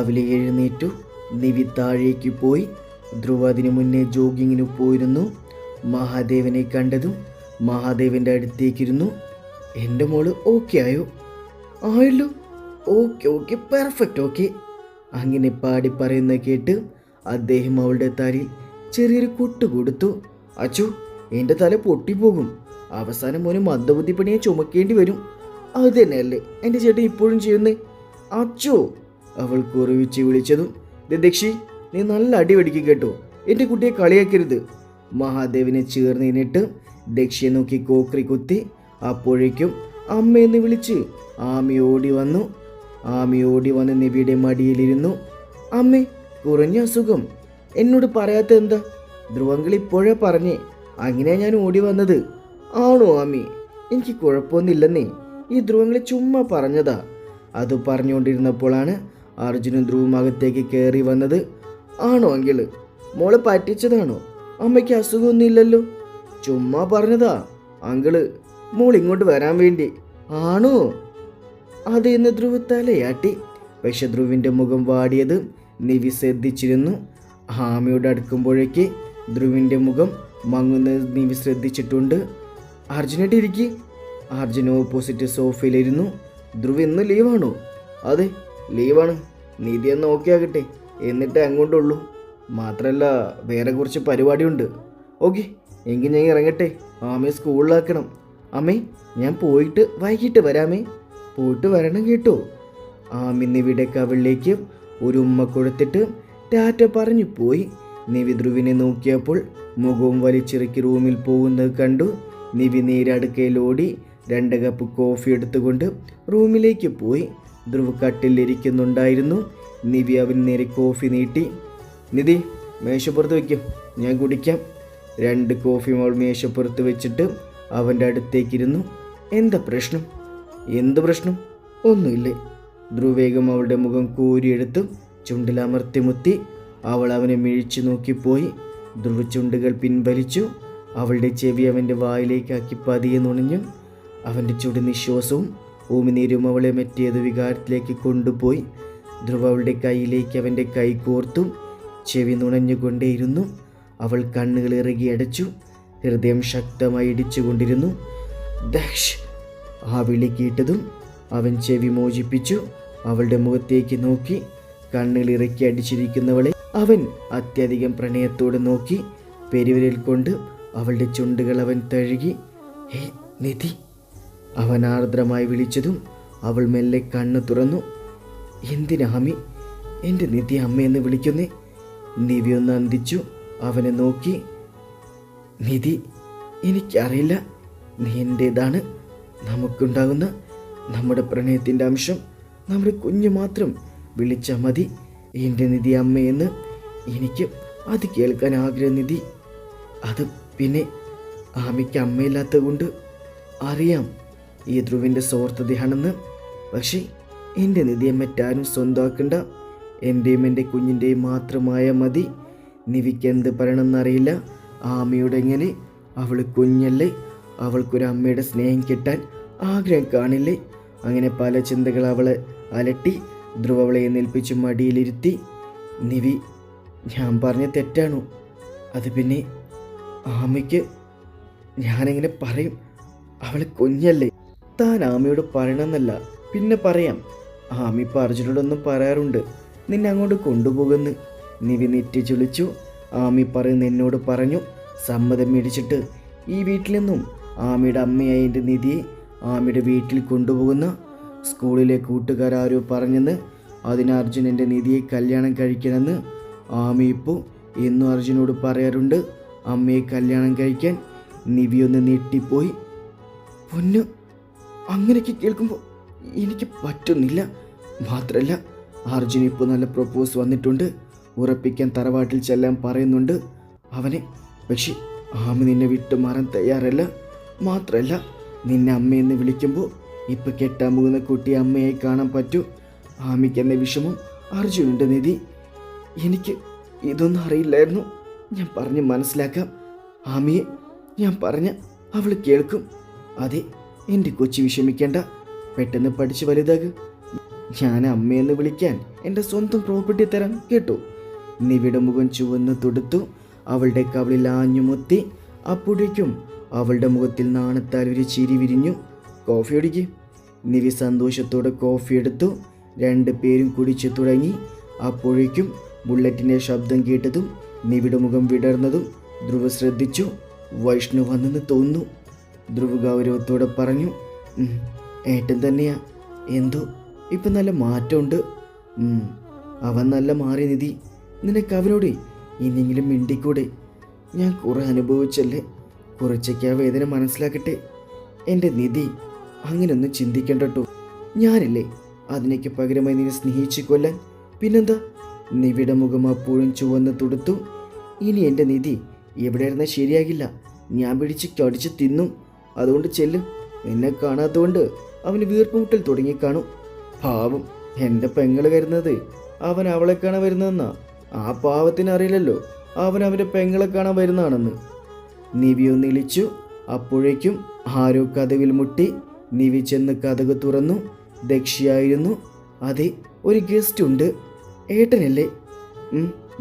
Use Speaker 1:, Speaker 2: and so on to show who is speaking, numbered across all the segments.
Speaker 1: രാവിലെ എഴുന്നേറ്റു. നിവി താഴേക്ക് പോയി. ധ്രുവ അതിനു മുന്നേ ജോഗിങ്ങിന് പോയിരുന്നു. മഹാദേവനെ കണ്ടതും മഹാദേവൻ്റെ അടുത്തേക്കിരുന്നു. എൻ്റെ മോള് ഓക്കെ ആയോ? ആയല്ലോ. Okay okay perfect okay. അങ്ങനെ പാടി പറയുന്ന കേട്ട് അദ്ദേഹം അവളുടെ തലയിൽ ചെറിയൊരു കൊട്ട് കൊടുത്തു. അച്ചു, എൻ്റെ തല പൊട്ടിപ്പോകും. അവസാനം മോന് മന്ദബുദ്ധിപ്പണിയെ ചുമക്കേണ്ടി വരും. അത് തന്നെയല്ലേ എൻ്റെ ചേട്ടൻ ഇപ്പോഴും ചെയ്യുന്നേ? അച്ചോ, അവൾ കുറിവിച്ച് വിളിച്ചതും ദക്ഷി, നീ നല്ല അടി പഠിക്കും കേട്ടോ. എൻ്റെ കുട്ടിയെ കളിയാക്കരുത്. മഹാദേവനെ ചേർന്ന് നിന്നിട്ട് ദക്ഷിയെ നോക്കി കോക്രി കുത്തി. അപ്പോഴേക്കും അമ്മയെന്ന് വിളിച്ച് ആമി ഓടി വന്നു. ആമി ഓടി വന്ന് നിവിയുടെ മടിയിലിരുന്നു. അമ്മേ, കുറഞ്ഞ അസുഖം. എന്നോട് പറയാത്ത എന്താ? ധ്രുവങ്കൾ ഇപ്പോഴേ പറഞ്ഞേ. അങ്ങനെയാ ഞാൻ ഓടി വന്നത്. ആണോ ആമി? എനിക്ക് കുഴപ്പമൊന്നുമില്ലെന്നേ. ഈ ധ്രുവങ്ങളെ ചുമ്മാ പറഞ്ഞതാ. അത് പറഞ്ഞുകൊണ്ടിരുന്നപ്പോഴാണ് അർജുനും ധ്രുവും അകത്തേക്ക് കയറി വന്നത്. ആണോ അങ്കിള്? മോളെ പറ്റിച്ചതാണോ? അമ്മയ്ക്ക് അസുഖമൊന്നുമില്ലല്ലോ. ചുമ്മാ പറഞ്ഞതാ അങ്കിള്, മോൾ ഇങ്ങോട്ട് വരാൻ വേണ്ടി. ആണോ? അതെന്ന് ധ്രുവ് തലയാട്ടി. പക്ഷെ ധ്രുവിൻ്റെ മുഖം വാടിയത് നിവി ശ്രദ്ധിച്ചിരുന്നു. ആമയോട് അടുക്കുമ്പോഴേക്ക് ധ്രുവിൻ്റെ മുഖം മങ്ങുന്നത് നിവി ശ്രദ്ധിച്ചിട്ടുണ്ട്. അർജുനായിട്ട് ഇരിക്കി. അർജുൻ ഓപ്പോസിറ്റ് സോഫയിലിരുന്നു. ധ്രുവ് ഇന്ന് ലീവാണോ? അതെ ലീവാണ്. നിധി എന്ന് ഓക്കെ ആകട്ടെ, എന്നിട്ട് അങ്ങോട്ടുള്ളൂ. മാത്രമല്ല വേറെ കുറച്ച് പരിപാടിയുണ്ട്. ഓക്കെ, എങ്കിൽ ഞാൻ ഇറങ്ങട്ടെ. ആമയെ സ്കൂളിലാക്കണം. അമ്മേ, ഞാൻ പോയിട്ട് വൈകിട്ട് വരാമേ. പോയിട്ട് വരണം കേട്ടോ. ആമി നിവിയുടെ കവിളിലേക്ക് ഒരു ഉമ്മ കൊടുത്തിട്ട് ടാറ്റ പറഞ്ഞു പോയി. നിവി ധ്രുവിനെ നോക്കിയപ്പോൾ മുഖവും വലിച്ചിറക്കി റൂമിൽ പോകുന്നത് കണ്ടു. നിവി നേരെ അടുക്കയിലോടി 2 കപ്പ് കോഫി എടുത്തുകൊണ്ട് റൂമിലേക്ക് പോയി. ധ്രുവ് കട്ടിലിരിക്കുന്നുണ്ടായിരുന്നു. നിവി അവൻ നേരെ കോഫി നീട്ടി. നിധി, മേശപ്പുറത്ത് വയ്ക്കും, ഞാൻ കുടിക്കാം. 2 കോഫി അവൾ മേശപ്പുറത്ത് വെച്ചിട്ട് അവൻ്റെ അടുത്തേക്കിരുന്നു. എന്താ പ്രശ്നം? എന്ത് പ്രശ്നം? ഒന്നുമില്ലേ. ധ്രുവ് വേഗം അവളുടെ മുഖം കോരിയെടുത്ത് ചുണ്ടിലമർത്തി മുത്തി. അവൾ അവനെ മിഴിച്ചു നോക്കിപ്പോയി. ധ്രുവ് ചുണ്ടുകൾ പിൻവലിച്ചു. അവളുടെ ചെവി അവൻ്റെ വായിലേക്കാക്കി പതിയെ നുണഞ്ഞു. അവൻ്റെ ചുടുനിശ്വാസവും ഊമിനീരും അവളെ മറ്റേത് വികാരത്തിലേക്ക് കൊണ്ടുപോയി. ധ്രുവ് അവളുടെ കൈയിലേക്ക് അവൻ്റെ കൈ കോർത്തു. ചെവി നുണഞ്ഞുകൊണ്ടേയിരുന്നു. അവൾ കണ്ണുകൾ ഇറുകി അടച്ചു. ഹൃദയം ശക്തമായി ഇടിച്ചുകൊണ്ടിരുന്നു. ദക്ഷ്! ആ വിളി കേട്ടതും അവൻ ചെവി മോചിപ്പിച്ചു. അവളുടെ മുഖത്തേക്ക് നോക്കി. കണ്ണുകൾ ഇറക്കി അടിച്ചിരിക്കുന്നവളെ അവൻ അത്യധികം പ്രണയത്തോടെ നോക്കി. പെരുവിരൽ കൊണ്ട് അവളുടെ ചുണ്ടുകൾ അവൻ തഴുകി. ഹേ നിധി! അവൻ ആർദ്രമായി വിളിച്ചതും അവൾ മെല്ലെ കണ്ണു തുറന്നു. എന്തിനാമി എൻ്റെ നിധി അമ്മയെന്ന് വിളിക്കുന്നേ? നിവി ഒന്ന് അന്തിച്ചു അവനെ നോക്കി. നിധി, എനിക്കറിയില്ല. നീ എൻ്റേതാണ്. നമുക്കുണ്ടാകുന്ന നമ്മുടെ പ്രണയത്തിൻ്റെ അംശം നമ്മുടെ കുഞ്ഞു മാത്രം വിളിച്ചാൽ മതി. എൻ്റെ നിധി അമ്മയെന്ന്. എനിക്ക് അത് കേൾക്കാൻ ആഗ്രഹം നിധി. അത് പിന്നെ ആമയ്ക്ക് അമ്മയില്ലാത്തത് കൊണ്ട് അറിയാം ഈ ധ്രുവിൻ്റെ സ്വാർത്ഥതയാണെന്ന്. പക്ഷേ എൻ്റെ നിധിയെ മറ്റാരും സ്വന്തമാക്കണ്ട. എൻ്റെയും എൻ്റെ കുഞ്ഞിൻ്റെയും മാത്രമായ മതി. നിവിക്ക് എന്ത് പറയണമെന്നറിയില്ല. ആമയോട് എങ്ങനെ? അവൾ കുഞ്ഞല്ലേ. അവൾക്കൊരു അമ്മയുടെ സ്നേഹം കിട്ടാൻ ആഗ്രഹം കാണില്ലേ? അങ്ങനെ പല ചിന്തകൾ അവളെ അലട്ടി. ധ്രുവ അവളെ എഴുന്നേൽപ്പിച്ച് മടിയിലിരുത്തി. നിവി, ഞാൻ പറഞ്ഞ തെറ്റാണോ? അത് പിന്നെ ആമയ്ക്ക് ഞാനെങ്ങനെ പറയും? അവൾ കുഞ്ഞല്ലേ. താൻ ആമയോട് പറയണമെന്നല്ല, പിന്നെ പറയാം. ആമി ഇപ്പം അർജുനോടൊന്നും പറയാറുണ്ട് നിന്നെ അങ്ങോട്ട് കൊണ്ടുപോകുന്നു. നിവി നെറ്റി ചുളിച്ചു. ആമി പറയുന്ന എന്നോട് പറഞ്ഞു. സമ്മതം മേടിച്ചിട്ട് ഈ വീട്ടിൽ നിന്നും ആമിയുടെ അമ്മയായ എൻ്റെ നിധിയെ ആമിയുടെ വീട്ടിൽ കൊണ്ടുപോകുന്ന സ്കൂളിലെ കൂട്ടുകാരോ പറഞ്ഞെന്ന്. അതിന് അർജുൻ എൻ്റെ നിധിയെ കല്യാണം കഴിക്കണമെന്ന് ആമി ഇപ്പോൾ എന്നും അർജുനോട് പറയാറുണ്ട്. അമ്മയെ കല്യാണം കഴിക്കാൻ. നിവി ഒന്ന് നീട്ടിപ്പോയി. പൊന്നു, അങ്ങനെയൊക്കെ കേൾക്കുമ്പോൾ എനിക്ക് പറ്റുന്നില്ല. മാത്രമല്ല അർജുൻ ഇപ്പോൾ നല്ല പ്രപ്പോസ് വന്നിട്ടുണ്ട്. ഉറപ്പിക്കാൻ തറവാട്ടിൽ ചെല്ലാൻ പറയുന്നുണ്ട് അവനെ. പക്ഷേ ആമി നിന്നെ വിട്ടു മാറാൻ തയ്യാറല്ല. മാത്രമല്ല നിന്നെ അമ്മയെന്ന് വിളിക്കുമ്പോൾ ഇപ്പം കെട്ടാൻ പോകുന്ന കുട്ടിയെ അമ്മയായി കാണാൻ പറ്റൂ. ആമിക്ക് എന്ന വിഷമം അർജുനുണ്ട് നിധി. എനിക്ക് ഇതൊന്നും അറിയില്ലായിരുന്നു. ഞാൻ പറഞ്ഞ് മനസ്സിലാക്കാം. ആമിയെ ഞാൻ പറഞ്ഞ അവൾ കേൾക്കും. അതെ, എൻ്റെ കൊച്ചി വിഷമിക്കേണ്ട. പെട്ടെന്ന് പഠിച്ച് വലുതാകും. ഞാൻ അമ്മയെന്ന് വിളിക്കാൻ എൻ്റെ സ്വന്തം പ്രോപ്പർട്ടി തരാം കേട്ടോ. നിവിയുടെ മുഖം ചുവന്ന് തൊടുത്തു. അവളുടെ കവിളിൽ ആഞ്ഞുമുത്തി. അപ്പോഴേക്കും അവളുടെ മുഖത്തിൽ നാണത്താൽ ഒരു ചിരി വിരിഞ്ഞു. കോഫി ഒടിക്ക്. നിവി സന്തോഷത്തോടെ കോഫി എടുത്തു. 2 പേരും കുടിച്ചു തുടങ്ങി. അപ്പോഴേക്കും ബുള്ളറ്റിൻ്റെ ശബ്ദം കേട്ടതും നിവിയുടെ മുഖം വിടർന്നതും ധ്രുവ് ശ്രദ്ധിച്ചു. വൈഷ്ണു വന്നെന്ന് തോന്നുന്നു. ധ്രുവ് ഗൗരവത്തോടെ പറഞ്ഞു. ഏട്ടൻ തന്നെയാ. എന്തോ ഇപ്പം നല്ല മാറ്റമുണ്ട്. അവൻ നല്ല മാറി നിധി. നിനക്ക് അവനോട് ഇനിയെങ്കിലും മിണ്ടിക്കൂടെ? ഞാൻ കുറെ അനുഭവിച്ചല്ലേ, കുറച്ചൊക്കെ ആ വേദന മനസ്സിലാക്കട്ടെ. എൻ്റെ നിധി അങ്ങനെയൊന്നും ചിന്തിക്കണ്ടോ. ഞാനില്ലേ അതിനൊക്കെ പകരമായി നിന്നെ സ്നേഹിച്ചു കൊല്ലാൻ. പിന്നെന്താ? നിവിയുടെ മുഖം അപ്പോഴും ചുവന്ന് തുടുത്തു. ഇനി എൻ്റെ നിധി എവിടെ ഇരുന്നാൽ ശരിയാകില്ല. ഞാൻ പിടിച്ച് കടിച്ച് തിന്നും. അതുകൊണ്ട് ചെല്ലും. എന്നെ കാണാത്തതുകൊണ്ട് അവന് വീർപ്പുമുട്ടൽ തുടങ്ങിക്കാണും. പാവം എൻ്റെ പെങ്ങള് കരുന്നത് അവൻ അവളെ കാണാൻ വരുന്നതെന്നാ. ആ പാവത്തിന് അറിയില്ലല്ലോ അവൻ അവൻ്റെ പെങ്ങളെ കാണാൻ വരുന്നതാണെന്ന്. നിവി ഒന്ന് ഇളിച്ചു. അപ്പോഴേക്കും ആരോ കതവിൽ മുട്ടി. നിവി ചെന്ന് കതക് തുറന്നു. ദക്ഷിയായിരുന്നു. അതെ, ഒരു ഗസ്റ്റ് ഉണ്ട്. ഏട്ടനല്ലേ?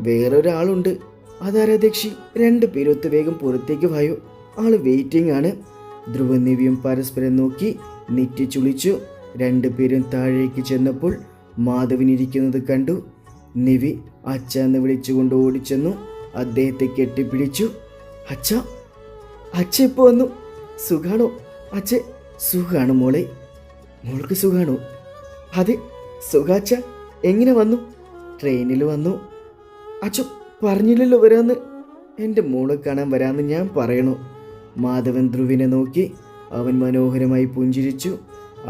Speaker 1: വേറൊരാളുണ്ട്. അതാരാ ദക്ഷി? 2 പേരൊത്ത് വേഗം പുറത്തേക്ക് വായോ, ആള് വെയിറ്റിംഗ് ആണ്. ധ്രുവ നിവിയും പരസ്പരം നോക്കി നെറ്റി ചുളിച്ചു. 2 പേരും താഴേക്ക് ചെന്നപ്പോൾ മാധവനിരിക്കുന്നത് കണ്ടു. നിവി അച്ഛ എന്ന് വിളിച്ചുകൊണ്ട് ഓടിച്ചെന്നു. അദ്ദേഹത്തെ കെട്ടിപ്പിടിച്ചു. അച്ഛ, അച്ഛ ഇപ്പോൾ വന്നു. സുഖാണോ അച്ഛ? സുഖാണ് മോളെ. മോൾക്ക് സുഖാണോ? അതെ സുഖാച്ച. എങ്ങനെ വന്നു? ട്രെയിനിൽ വന്നു. അച്ഛ പറഞ്ഞില്ലല്ലോ വരാന്ന്. എൻ്റെ മോളെ കാണാൻ വരാമെന്ന് ഞാൻ പറയണോ? മാധവൻ ധ്രുവിനെ നോക്കി. അവൻ മനോഹരമായി പുഞ്ചിരിച്ചു.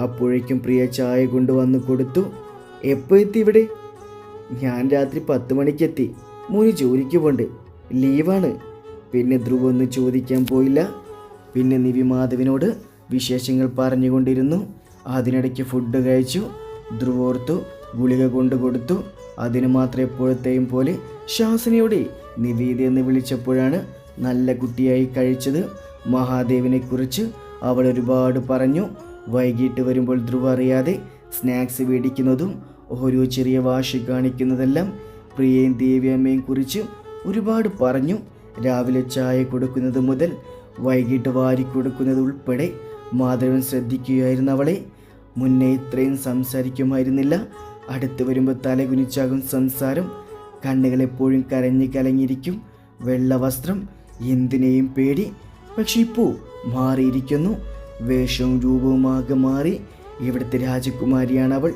Speaker 1: അപ്പോഴേക്കും പ്രിയ ചായ കൊണ്ടുവന്ന് കൊടുത്തു. എപ്പോൾ എത്തി ഇവിടെ? ഞാൻ രാത്രി 10 മണിക്കെത്തി. മോന് ജോലിക്ക് പോണ്ട്, ലീവാണ്. പിന്നെ ധ്രുവ് ഒന്നും ചോദിക്കാൻ പോയില്ല. പിന്നെ നിവി മാധവിനോട് വിശേഷങ്ങൾ പറഞ്ഞുകൊണ്ടിരുന്നു. അതിനിടയ്ക്ക് ഫുഡ് കഴിച്ചു. ധ്രുവ് ഓർത്തു ഗുളിക കൊണ്ട് കൊടുത്തു. അതിന് മാത്രം എപ്പോഴത്തെയും പോലെ ശാസനയോടെ നിവേദി എന്ന് വിളിച്ചപ്പോഴാണ് നല്ല കുട്ടിയായി കഴിച്ചത്. മഹാദേവിനെക്കുറിച്ച് അവൾ ഒരുപാട് പറഞ്ഞു. വൈകിട്ട് വരുമ്പോൾ ധ്രുവ് അറിയാതെ സ്നാക്സ് മേടിക്കുന്നതും ഓരോ ചെറിയ വാശി കാണിക്കുന്നതെല്ലാം പ്രിയയും ദേവിയമ്മയും കുറിച്ച് ഒരുപാട് പറഞ്ഞു. രാവിലെ ചായ കൊടുക്കുന്നത് മുതൽ വൈകിട്ട് വാരി കൊടുക്കുന്നത് ഉൾപ്പെടെ മാധവൻ ശ്രദ്ധിക്കുകയായിരുന്നു അവളെ. മുന്നേ ഇത്രയും സംസാരിക്കുമായിരുന്നില്ല. അടുത്ത് വരുമ്പോൾ തലകുനിച്ചാകും സംസാരം. കണ്ണുകൾ എപ്പോഴും കരഞ്ഞു കലങ്ങിയിരിക്കും. വെള്ള വസ്ത്രം, എന്തിനേയും പേടി. പക്ഷെ ഇപ്പോൾ മാറിയിരിക്കുന്നു. വേഷവും രൂപവും ആകെ മാറി. ഇവിടുത്തെ രാജകുമാരിയാണ് അവൾ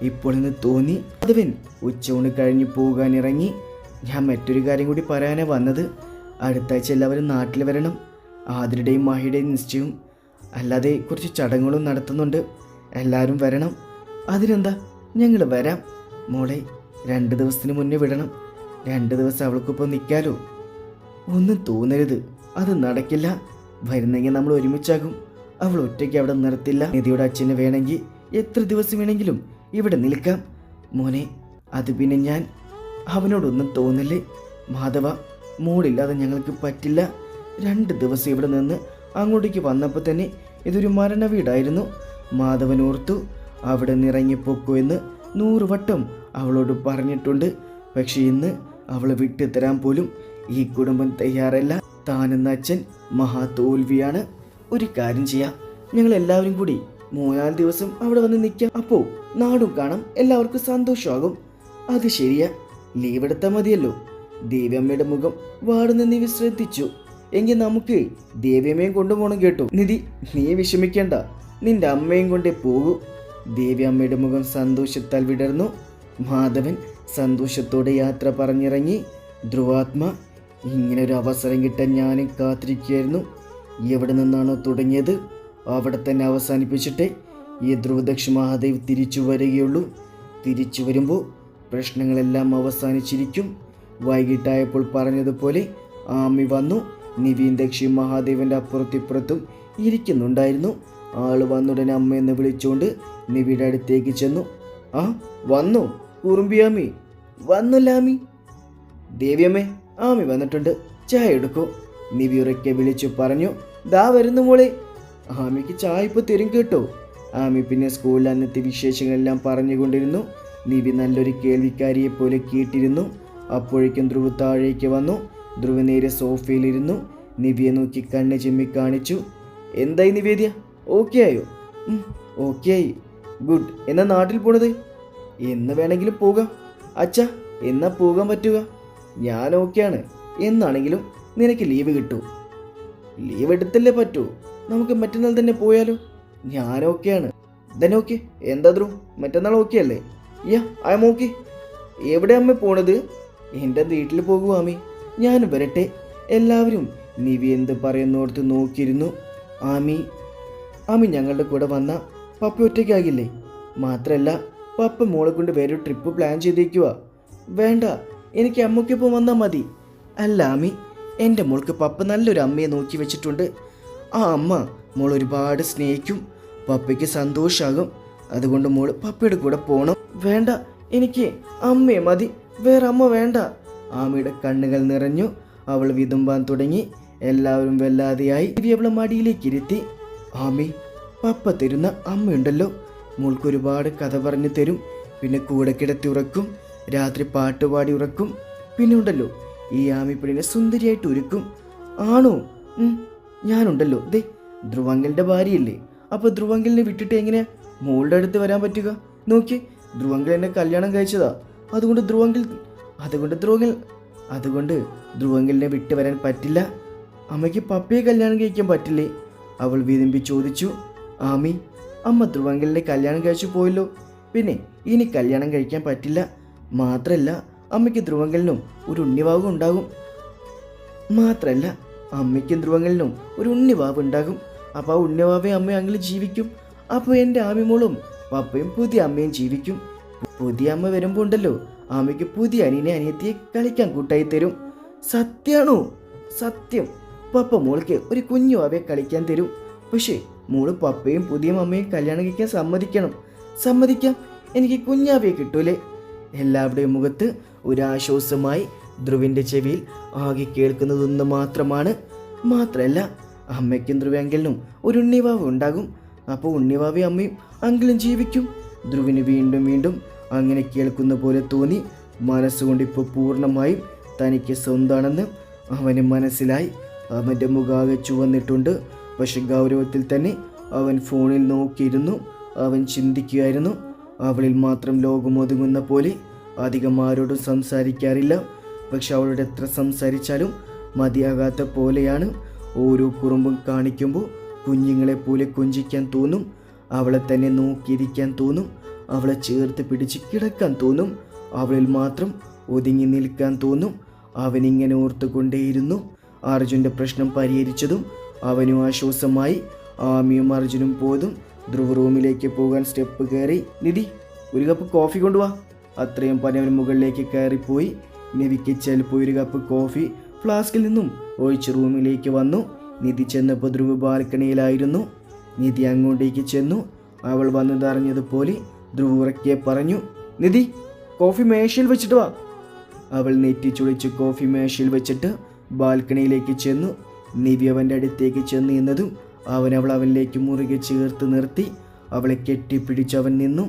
Speaker 1: ഇപ്പോൾ എന്ന് തോന്നി. മാധവൻ ഉച്ചയൂണ് കഴിഞ്ഞു പോകാനിറങ്ങി. ഞാൻ മറ്റൊരു കാര്യം കൂടി പറയാനാണ് വന്നത്. അടുത്ത ആഴ്ച എല്ലാവരും നാട്ടിൽ വരണം. ആതിരയുടെയും മാഹിയുടെയും നിശ്ചയവും അല്ലാതെ കുറച്ച് ചടങ്ങുകളും നടത്തുന്നുണ്ട്. എല്ലാവരും വരണം. അതിനെന്താ, ഞങ്ങൾ വരാം. മോളെ 2 ദിവസത്തിന് മുന്നേ വിടണം. 2 ദിവസം അവൾക്കൊപ്പം നിൽക്കാലോ. ഒന്നും തോന്നരുത്, അത് നടക്കില്ല. വരുന്നെങ്കിൽ നമ്മൾ ഒരുമിച്ചാകും. അവൾ ഒറ്റയ്ക്ക് അവിടെ നിർത്തില്ല. നിധിയുടെ അച്ഛന് വേണമെങ്കിൽ എത്ര ദിവസം വേണമെങ്കിലും ഇവിടെ നിൽക്കാം. മോനെ, അത് പിന്നെ ഞാൻ അവനോടൊന്നും തോന്നില്ലേ. മാധവ, മോളില്ലാതെ ഞങ്ങൾക്ക് പറ്റില്ല. 2 ദിവസം ഇവിടെ നിന്ന് അങ്ങോട്ടേക്ക് വന്നപ്പോൾ തന്നെ ഇതൊരു മരണ വീടായിരുന്നു. മാധവൻ ഓർത്തു. അവിടെ നിറങ്ങിപ്പോക്കോ എന്ന് 100 വട്ടം അവളോട് പറഞ്ഞിട്ടുണ്ട്. പക്ഷെ ഇന്ന് അവളെ വിട്ടുതരാൻ പോലും ഈ കുടുംബം തയ്യാറല്ല. താനെന്ന അച്ഛൻ മഹാ തോൽവിയാണ്. ഒരു കാര്യം ചെയ്യാം, ഞങ്ങൾ എല്ലാവരും കൂടി 3-4 ദിവസം അവിടെ വന്ന് നിൽക്കാം. അപ്പോൾ നാടും കാണാം, എല്ലാവർക്കും സന്തോഷമാകും. അത് ശരിയാ, ലീവ് എടുത്താൽ മതിയല്ലോ. ദേവിയമ്മയുടെ മുഖം വാടുന്ന നിവി ശ്രദ്ധിച്ചു. എങ്കിൽ നമുക്ക് ദേവിയമ്മയും കൊണ്ടുപോകണം കേട്ടോ. നിധി, നീ വിഷമിക്കേണ്ട, നിന്റെ അമ്മയും കൊണ്ടേ പോകൂ. ദേവിയമ്മയുടെ മുഖം സന്തോഷത്താൽ വിടർന്നു. മാധവൻ സന്തോഷത്തോടെ യാത്ര പറഞ്ഞിറങ്ങി. ധ്രുവാത്മ, ഇങ്ങനൊരു അവസരം കിട്ടാൻ ഞാനും കാത്തിരിക്കുകയായിരുന്നു. എവിടെ നിന്നാണോ തുടങ്ങിയത് അവിടെ തന്നെ അവസാനിപ്പിച്ചിട്ടേ ഈ ധ്രുവദക്ഷ മഹാദേവ് തിരിച്ചു വരികയുള്ളൂ. തിരിച്ചു വരുമ്പോൾ പ്രശ്നങ്ങളെല്ലാം അവസാനിച്ചിരിക്കും. വൈകിട്ടായപ്പോൾ പറഞ്ഞതുപോലെ ആമി വന്നു. നിവിയും ദക്ഷിയും മഹാദേവൻ്റെ അപ്പുറത്തിപ്പുറത്തും ഇരിക്കുന്നുണ്ടായിരുന്നു. ആള് വന്നുടനെ അമ്മയെന്ന് വിളിച്ചുകൊണ്ട് നിവിയുടെ അടുത്തേക്ക് ചെന്നു. ആ വന്നു കുറുമ്പിയാമി. വന്നില്ലാമി. ദേവിയമ്മേ, ആമി വന്നിട്ടുണ്ട്, ചായ എടുക്കൂ. നിവി ഉറക്കെ വിളിച്ചു പറഞ്ഞു. ദാ വരുന്നു മോളെ. ആമിക്ക് ചായ ഇപ്പോൾ തരും കേട്ടോ. ആമി പിന്നെ സ്കൂളിൽ അന്നത്തെ വിശേഷങ്ങളെല്ലാം പറഞ്ഞുകൊണ്ടിരുന്നു. നിവി നല്ലൊരു കേൾവിക്കാരിയെ പോലെ കേട്ടിരുന്നു. അപ്പോഴേക്കും ധ്രുവ് താഴേക്ക് വന്നു. ധ്രുവ് നേരെ സോഫയിലിരുന്നു. നിവിയെ നോക്കി കണ്ണ് ചിമ്മി കാണിച്ചു. എന്തായി നിവേദ്യ, ഓക്കെ ആയോ? ഓക്കെ ആയി. ഗുഡ്. എന്നാ നാട്ടിൽ പോണത്? എന്ന് വേണമെങ്കിലും പോകാം. അച്ഛാ, എന്നാ പോകാൻ പറ്റുക? ഞാൻ ഓക്കെയാണ്. എന്നാണെങ്കിലും നിനക്ക് ലീവ് കിട്ടൂ. ലീവ് എടുത്തല്ലേ പറ്റൂ. നമുക്ക് മറ്റന്നാൾ തന്നെ പോയാലോ? ഞാൻ ഓക്കെയാണ്. Then okay. എന്താ ധ്രുവ്, മറ്റന്നാൾ ഓക്കെ അല്ലേ? യാ, ഐ എം ഓക്കെ. എവിടെ അമ്മ പോണത്? എൻ്റെ വീട്ടിൽ പോകുക അമ്മി. ഞാനും വരട്ടെ. എല്ലാവരും നിവി എന്ത് പറയുന്നോർത്ത് നോക്കിയിരുന്നു. ആമി ഞങ്ങളുടെ കൂടെ വന്ന പപ്പ ഒറ്റയ്ക്കാകില്ലേ? മാത്രല്ല പപ്പ മോളെ കൊണ്ട് വേറൊരു ട്രിപ്പ് പ്ലാൻ ചെയ്തേക്കുക. വേണ്ട, എനിക്ക് അമ്മയ്ക്കൊപ്പം വന്നാൽ മതി. അല്ല ആമി, എൻ്റെ മോൾക്ക് പപ്പ നല്ലൊരു അമ്മയെ നോക്കി വെച്ചിട്ടുണ്ട്. ആ അമ്മ മോൾ ഒരുപാട് സ്നേഹിക്കും. പപ്പയ്ക്ക് സന്തോഷമാകും. അതുകൊണ്ട് മോൾ പപ്പയുടെ കൂടെ പോകണം. വേണ്ട, എനിക്ക് അമ്മയെ മതി, വേറെ അമ്മ വേണ്ട. ആമിയുടെ കണ്ണുകൾ നിറഞ്ഞു. അവൾ വിതുമ്പാൻ തുടങ്ങി. എല്ലാവരും വല്ലാതെയായി. അവളെ മടിയിലേക്ക് ഇരുത്തി. ആമി, പപ്പ തരുന്ന അമ്മയുണ്ടല്ലോ, മോൾക്ക് ഒരുപാട് കഥ പറഞ്ഞു തരും. പിന്നെ കൂടെ കിടത്തി ഉറക്കും. രാത്രി പാട്ടുപാടി ഉറക്കും. പിന്നെ ഉണ്ടല്ലോ, ഈ ആമിപ്പിടിനെ സുന്ദരിയായിട്ട് ഒരുക്കും. ആണോ? ഞാനുണ്ടല്ലോ, ദേ ധ്രുവങ്കലിന്റെ ഭാര്യയല്ലേ. അപ്പൊ ധ്രുവങ്കലിനെ വിട്ടിട്ട് എങ്ങനെയാ മോളുടെ അടുത്ത് വരാൻ പറ്റുക? നോക്കി, ധ്രുവങ്കൽ എന്നെ കല്യാണം കഴിച്ചതാ. അതുകൊണ്ട് ധ്രുവങ്കലിനെ വിട്ട് വരാൻ പറ്റില്ല. അമ്മയ്ക്ക് പപ്പയെ കല്യാണം കഴിക്കാൻ പറ്റില്ലേ? അവൾ വിതുമ്പി ചോദിച്ചു. ആമി, അമ്മ ധ്രുവങ്കലിനെ കല്യാണം കഴിച്ചു പോയല്ലോ. പിന്നെ ഇനി കല്യാണം കഴിക്കാൻ പറ്റില്ല. മാത്രല്ല അമ്മയ്ക്ക് ധ്രുവങ്കലിനും ഒരു ഉണ്ണിവാവ് ഉണ്ടാകും. മാത്രല്ല അമ്മയ്ക്കും ധ്രുവങ്കലിനും ഒരു ഉണ്ണിവാവ് ഉണ്ടാകും. അപ്പോൾ ആ ഉണ്ണിവാവയും അമ്മയും അങ്ങനെ ജീവിക്കും. അപ്പോൾ എൻ്റെ ആമിമോളും പപ്പയും പുതിയ അമ്മയും ജീവിക്കും. പുതിയ അമ്മ വരുമ്പോൾ ഉണ്ടല്ലോ, അമ്മയ്ക്ക് പുതിയ അനിയനെ അനിയത്തിയെ കളിക്കാൻ കൂട്ടായി തരും. സത്യാണോ? സത്യം. പപ്പ മോൾക്ക് ഒരു കുഞ്ഞു അവയെ കളിക്കാൻ തരും. പക്ഷേ മോള് പപ്പയും പുതിയ അമ്മയും കല്യാണം കഴിക്കാൻ സമ്മതിക്കണം. സമ്മതിക്കാം. എനിക്ക് കുഞ്ഞാവയെ കിട്ടൂലേ? എല്ലാവരുടെയും മുഖത്ത് ഒരാശ്വാസമായി. ധ്രുവിൻ്റെ ചെവിയിൽ ആകെ കേൾക്കുന്നതൊന്ന് മാത്രമാണ്. മാത്രമല്ല അമ്മയ്ക്കും ധ്രുവങ്കലിനും ഒരു ഉണ്ണിവാവ് ഉണ്ടാകും. അപ്പോൾ ഉണ്ണിവാവയും അമ്മയും അങ്കിളും ജീവിക്കും. ധ്രുവിന് വീണ്ടും വീണ്ടും അങ്ങനെ കേൾക്കുന്ന പോലെ തോന്നി. മനസ്സുകൊണ്ട് ഇപ്പോൾ പൂർണ്ണമായും തനിക്ക് സ്വന്തമാണെന്ന് അവന് മനസ്സിലായി. അവൻ്റെ മുഖാകെ ചുവന്നിട്ടുണ്ട്. പക്ഷെ ഗൗരവത്തിൽ തന്നെ അവൻ ഫോണിൽ നോക്കിയിരുന്നു. അവൻ ചിന്തിക്കുകയായിരുന്നു. അവളിൽ മാത്രം ലോകം ഒതുങ്ങുന്ന പോലെ. അധികം ആരോടും സംസാരിക്കാറില്ല. പക്ഷെ അവളോട് എത്ര സംസാരിച്ചാലും മതിയാകാത്ത പോലെയാണ്. ഓരോ കുറുമ്പും കാണിക്കുമ്പോൾ കുഞ്ഞുങ്ങളെ പോലെ കൊഞ്ചിക്കാൻ തോന്നും. അവളെ തന്നെ നോക്കിയിരിക്കാൻ തോന്നും. അവളെ ചേർത്ത് പിടിച്ച് കിടക്കാൻ തോന്നും. അവളിൽ മാത്രം ഒതുങ്ങി നിൽക്കാൻ തോന്നും. അവനിങ്ങനെ ഓർത്തുകൊണ്ടേയിരുന്നു. അർജുൻ്റെ പ്രശ്നം പരിഹരിച്ചതും അവനും ആശ്വാസമായി. ആമിയും അർജുനും പോതും ധ്രുവ് റൂമിലേക്ക് പോകാൻ സ്റ്റെപ്പ് കയറി. നിധി, ഒരു കപ്പ് കോഫി കൊണ്ടുവാ. അത്രയും പറഞ്ഞവൻ മുകളിലേക്ക് കയറിപ്പോയി. നിധിക്ക് ചിലപ്പോൾ ഒരു കപ്പ് കോഫി ഫ്ലാസ്കിൽ നിന്നും ഒഴിച്ച് റൂമിലേക്ക് വന്നു. നിധി ചെന്നപ്പോൾ ധ്രുവ് ബാൽക്കണിയിലായിരുന്നു. നിധി അങ്ങോട്ടേക്ക് ചെന്നു. അവൾ വന്നതറിഞ്ഞതുപോലെ ധ്രുവ് ഉറക്കെ പറഞ്ഞു, നിധി, കോഫി മേശയിൽ വെച്ചിട്ട് വാ. അവൾ നെറ്റി ചുളിച്ച് കോഫി മേശയിൽ വെച്ചിട്ട് ബാൽക്കണിയിലേക്ക് ചെന്നു. നിധി അവൻ്റെ അടുത്തേക്ക് ചെന്ന് നിന്നതും അവനിലേക്ക് മുറുകെ ചേർത്ത് നിർത്തി. അവളെ കെട്ടിപ്പിടിച്ച് അവൻ നിന്നു.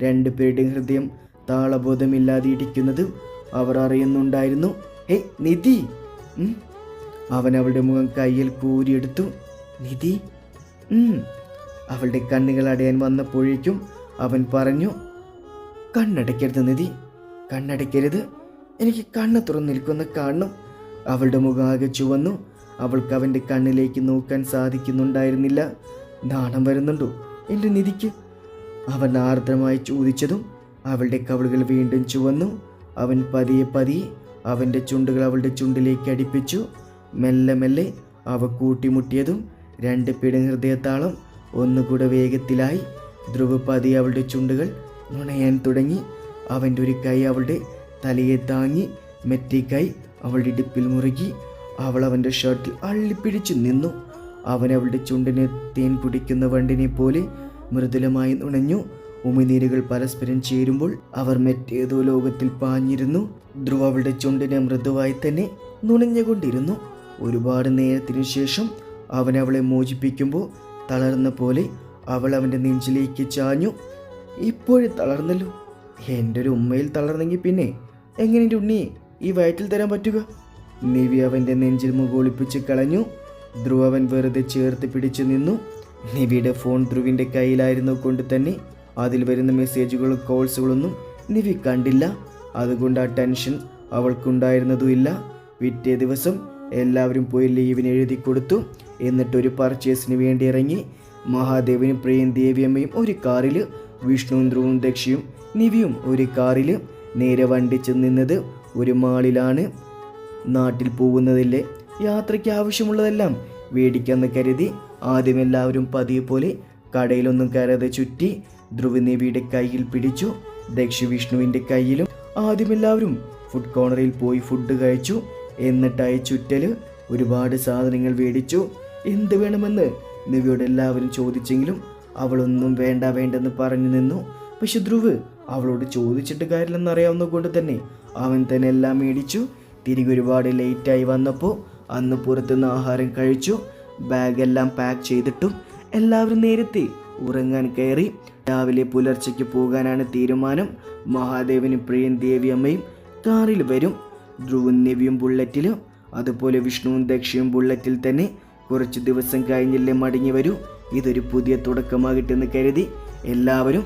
Speaker 1: രണ്ടുപേരുടെയും ഹൃദയം താളബോധമില്ലാതെ ഇടിക്കുന്നത് അവർ അറിയുന്നുണ്ടായിരുന്നു. ഹേ നിധി! അവൻ അവളുടെ മുഖം കയ്യിൽ കൂരിയെടുത്തു. നിധി! അവളുടെ കണ്ണുകൾ അടയാൻ വന്നപ്പോഴേക്കും അവൻ പറഞ്ഞു, കണ്ണടയ്ക്കരുത് നിധി, കണ്ണടയ്ക്കരുത്. എനിക്ക് കണ്ണ് തുറന്നു നിൽക്കുന്ന കാണണം. അവളുടെ മുഖം ആകെ ചുവന്നു. അവൾക്ക് അവൻ്റെ കണ്ണിലേക്ക് നോക്കാൻ സാധിക്കുന്നുണ്ടായിരുന്നില്ല. നാണം വരുന്നുണ്ടോ എൻ്റെ നിധിക്ക്? അവൻ ആർദ്രമായി ചോദിച്ചതും അവളുടെ കവിളുകൾ വീണ്ടും ചുവന്നു. അവൻ പതിയെ പതിയെ അവൻ്റെ ചുണ്ടുകൾ അവളുടെ ചുണ്ടിലേക്ക് അടുപ്പിച്ചു. മെല്ലെ മെല്ലെ അവ കൂട്ടിമുട്ടിയതും രണ്ട് പിടം ഹൃദയത്താളം ഒന്നുകൂടെ വേഗത്തിലായി. ധ്രുവ് പതിയെ അവളുടെ ചുണ്ടുകൾ നുണയാൻ തുടങ്ങി. അവൻ്റെ ഒരു കൈ അവളുടെ തലയെ താങ്ങി. മെറ്റേ കൈ അവളുടെ ഇടുപ്പിൽ മുറുകി. അവൾ അവൻ്റെ ഷർട്ടിൽ അള്ളിപ്പിടിച്ചു നിന്നു. അവൻ അവളുടെ ചുണ്ടിനെ തേൻ കുടിക്കുന്ന വണ്ടിനെ പോലെ മൃദുലമായി നുണഞ്ഞു. ഉമിനീരുകൾ പരസ്പരം ചേരുമ്പോൾ അവർ മറ്റേതോ ലോകത്തിൽ പാഞ്ഞിരുന്നു. ധ്രുവ് അവളുടെ ചുണ്ടിനെ മൃദുവായി തന്നെ നുണഞ്ഞുകൊണ്ടിരുന്നു. ഒരുപാട് നേരത്തിനു ശേഷം അവൻ അവളെ മോചിപ്പിക്കുമ്പോൾ തളർന്ന പോലെ അവൾ അവൻ്റെ നെഞ്ചിലേക്ക് ചാഞ്ഞു. ഇപ്പോഴും തളർന്നല്ലോ. എൻ്റെ ഒരു ഉമ്മയിൽ തളർന്നെങ്കിൽ പിന്നെ എങ്ങനെ എൻ്റെ ഉണ്ണിയെ ഈ വയറ്റിൽ തരാൻ പറ്റുക? നിവി അവൻ്റെ നെഞ്ചിൽ മുകളിപ്പിച്ച് കളഞ്ഞു. ധ്രുവ് അവൻ വെറുതെ ചേർത്ത് പിടിച്ചു നിന്നു. നിവിയുടെ ഫോൺ ധ്രുവിൻ്റെ കയ്യിലായിരുന്നു കൊണ്ട് തന്നെ അതിൽ വരുന്ന മെസ്സേജുകളും കോൾസുകളൊന്നും നിവി കണ്ടില്ല. അതുകൊണ്ട് ആ ടെൻഷൻ അവൾക്കുണ്ടായിരുന്നതുമില്ല. പിറ്റേ ദിവസം എല്ലാവരും പോയി ലീവിന് എഴുതി കൊടുത്തു. എന്നിട്ടൊരു പർച്ചേസിന് വേണ്ടി ഇറങ്ങി. മഹാദേവനും പ്രിയയും ദേവിയമ്മയും ഒരു കാറിൽ, വിഷ്ണുവും ധ്രുവും ദക്ഷയും നിവിയും ഒരു കാറിൽ. നേരെ വണ്ടി ചെന്നിരുന്നത് ഒരു മാളിലാണ്. നാട്ടിൽ പോകുന്നതില്ലേ യാത്രയ്ക്ക് ആവശ്യമുള്ളതെല്ലാം മേടിക്കാമെന്ന് കരുതി ആദ്യം എല്ലാവരും പതിയെ പോലെ കടയിലൊന്നും കയറാതെ ചുറ്റി. ധ്രുവ് നിവിയുടെ കയ്യിൽ പിടിച്ചു, ദക്ഷ വിഷ്ണുവിൻ്റെ കയ്യിലും. ആദ്യം എല്ലാവരും ഫുഡ് കോർണറിൽ പോയി ഫുഡ് കഴിച്ചു. എന്നിട്ടായി ചുറ്റൽ. ഒരുപാട് സാധനങ്ങൾ മേടിച്ചു. എന്ത് വേണമെന്ന് നിവിയോട് എല്ലാവരും ചോദിച്ചെങ്കിലും അവളൊന്നും വേണ്ടെന്ന് പറഞ്ഞു നിന്നു. പക്ഷെ ധ്രുവ് അവളോട് ചോദിച്ചിട്ട് കാര്യമില്ലെന്നറിയാവുന്ന കൊണ്ട് തന്നെ അവൻ തന്നെ എല്ലാം മേടിച്ചു. തിരികെ ഒരുപാട് ലേറ്റായി വന്നപ്പോൾ അന്ന് പുറത്തുനിന്ന് ആഹാരം കഴിച്ചു. ബാഗെല്ലാം പാക്ക് ചെയ്തിട്ടും എല്ലാവരും നേരത്തെ ഉറങ്ങാൻ കയറി. രാവിലെ പുലർച്ചയ്ക്ക് പോകാനാണ് തീരുമാനം. മഹാദേവനും പ്രിയൻ ദേവിയമ്മയും കാറിൽ വരും. ധ്രുവും നിവിയും ബുള്ളറ്റിലും, അതുപോലെ വിഷ്ണുവും ദക്ഷയും ബുള്ളറ്റിൽ തന്നെ. കുറച്ച് ദിവസം കഴിഞ്ഞില്ലേ മടങ്ങി വരൂ. ഇതൊരു പുതിയ തുടക്കമാകട്ടെന്ന് കരുതി എല്ലാവരും